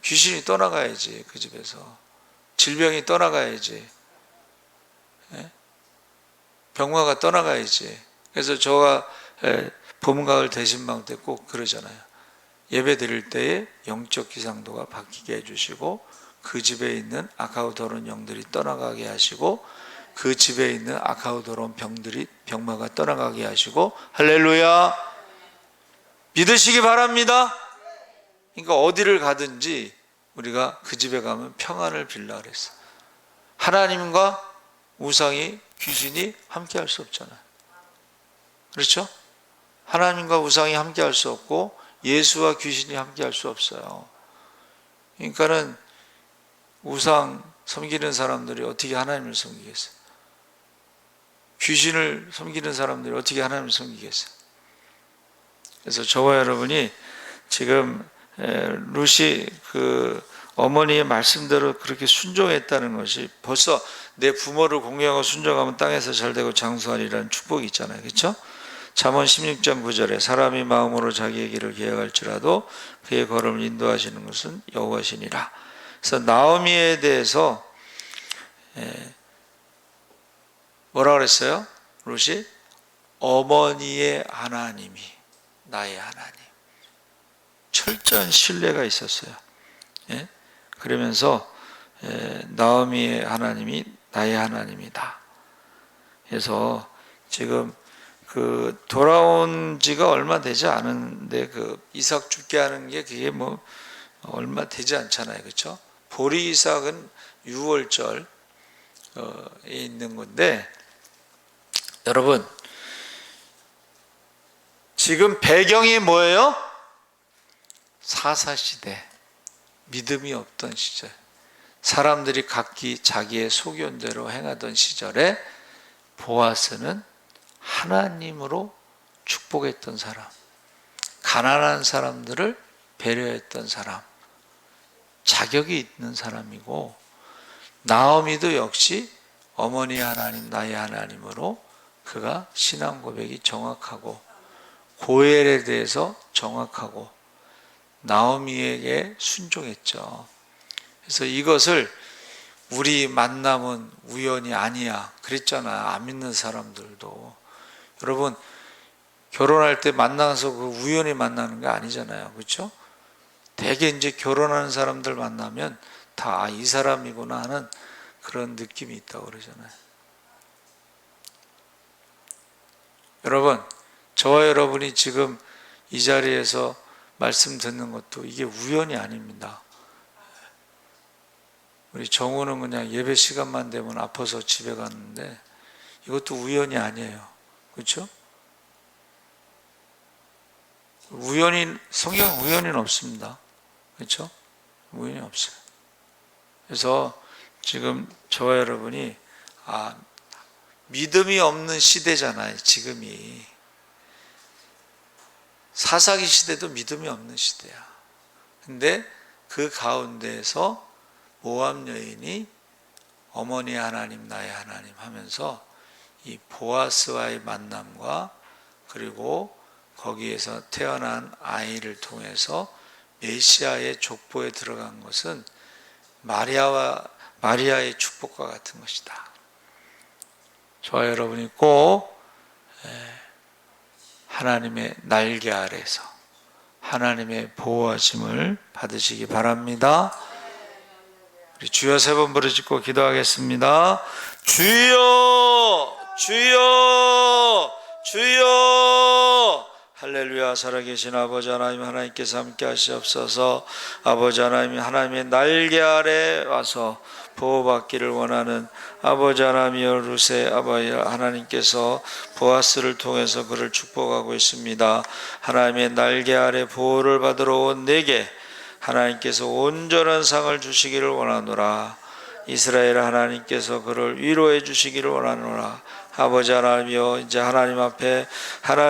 귀신이 떠나가야지. 그 집에서 질병이 떠나가야지. 병마가 떠나가야지. 그래서 저가 봄, 가을 대신방 때 꼭 그러잖아요. 예배 드릴 때에 영적 기상도가 바뀌게 해주시고 그 집에 있는 악하고 더러운 영들이 떠나가게 하시고 그 집에 있는 악하고 더러운 병마가 떠나가게 하시고 할렐루야. 믿으시기 바랍니다. 그러니까 어디를 가든지 우리가 그 집에 가면 평안을 빌라 그랬어. 하나님과 우상이 귀신이 함께 할 수 없잖아요. 그렇죠? 하나님과 우상이 함께 할 수 없고 예수와 귀신이 함께 할 수 없어요. 그러니까는 우상 섬기는 사람들이 어떻게 하나님을 섬기겠어요? 귀신을 섬기는 사람들이 어떻게 하나님을 섬기겠어요? 그래서 저와 여러분이 지금 루시 그 어머니의 말씀대로 그렇게 순종했다는 것이 벌써 내 부모를 공경하고 순종하면 땅에서 잘되고 장수하리라는 축복이 있잖아요. 그렇죠? 잠언 16장 9절에 사람이 마음으로 자기의 길을 계획할지라도 그의 걸음을 인도하시는 것은 여호와시니라. 그래서 나오미에 대해서 뭐라 그랬어요? 룻이 어머니의 하나님이 나의 하나님. 철저한 신뢰가 있었어요. 예? 그러면서 나오미의 하나님이 나의 하나님이다. 그래서 지금 그 돌아온 지가 얼마 되지 않은데 그 이삭 죽게 하는 게 그게 뭐 얼마 되지 않잖아요, 그렇죠? 보리 이삭은 6월절에 있는 건데, 여러분 지금 배경이 뭐예요? 사사시대, 믿음이 없던 시절, 사람들이 각기 자기의 소견대로 행하던 시절에 보아스는 하나님으로 축복했던 사람, 가난한 사람들을 배려했던 사람, 자격이 있는 사람이고, 나오미도 역시 어머니 하나님 나의 하나님으로 그가 신앙 고백이 정확하고 고엘에 대해서 정확하고 나오미에게 순종했죠. 그래서 이것을 우리 만남은 우연이 아니야 그랬잖아. 안 믿는 사람들도. 여러분 결혼할 때 만나서 그 우연히 만나는 게 아니잖아요, 그렇죠? 대개 이제 결혼하는 사람들 만나면 다 이 사람이구나 하는 그런 느낌이 있다고 그러잖아요. 여러분, 저와 여러분이 지금 이 자리에서 말씀 듣는 것도 이게 우연이 아닙니다. 우리 정우는 그냥 예배 시간만 되면 아파서 집에 갔는데 이것도 우연이 아니에요. 그렇죠? 성경 우연은 없습니다. 그렇죠? 우연이 없어요. 그래서 지금 저와 여러분이 믿음이 없는 시대잖아요. 지금이 사사기 시대도 믿음이 없는 시대야. 근데 그 가운데에서 모압 여인이 어머니 하나님 나의 하나님 하면서 이 보아스와의 만남과 그리고 거기에서 태어난 아이를 통해서 메시아의 족보에 들어간 것은 마리아의 축복과 같은 것이다. 저와 여러분이 꼭 하나님의 날개 아래서 하나님의 보호하심을 받으시기 바랍니다. 우리 주여 세 번 부르짖고 기도하겠습니다. 주여, 주여, 주여. 할렐루야. 살아계신 아버지 하나님, 하나님께서 함께 하시옵소서. 아버지 하나님, 하나님의 날개 아래 와서 보호받기를 원하는 아버지 하나님이여, 룻의 아버지 하나님께서 보아스를 통해서 그를 축복하고 있습니다. 하나님의 날개 아래 보호를 받으러 온 내게 하나님께서 온전한 상을 주시기를 원하노라. 이스라엘 하나님께서 그를 위로해 주시기를 원하노라. 아버지 하나님이여, 이제 하나님 앞에 하나님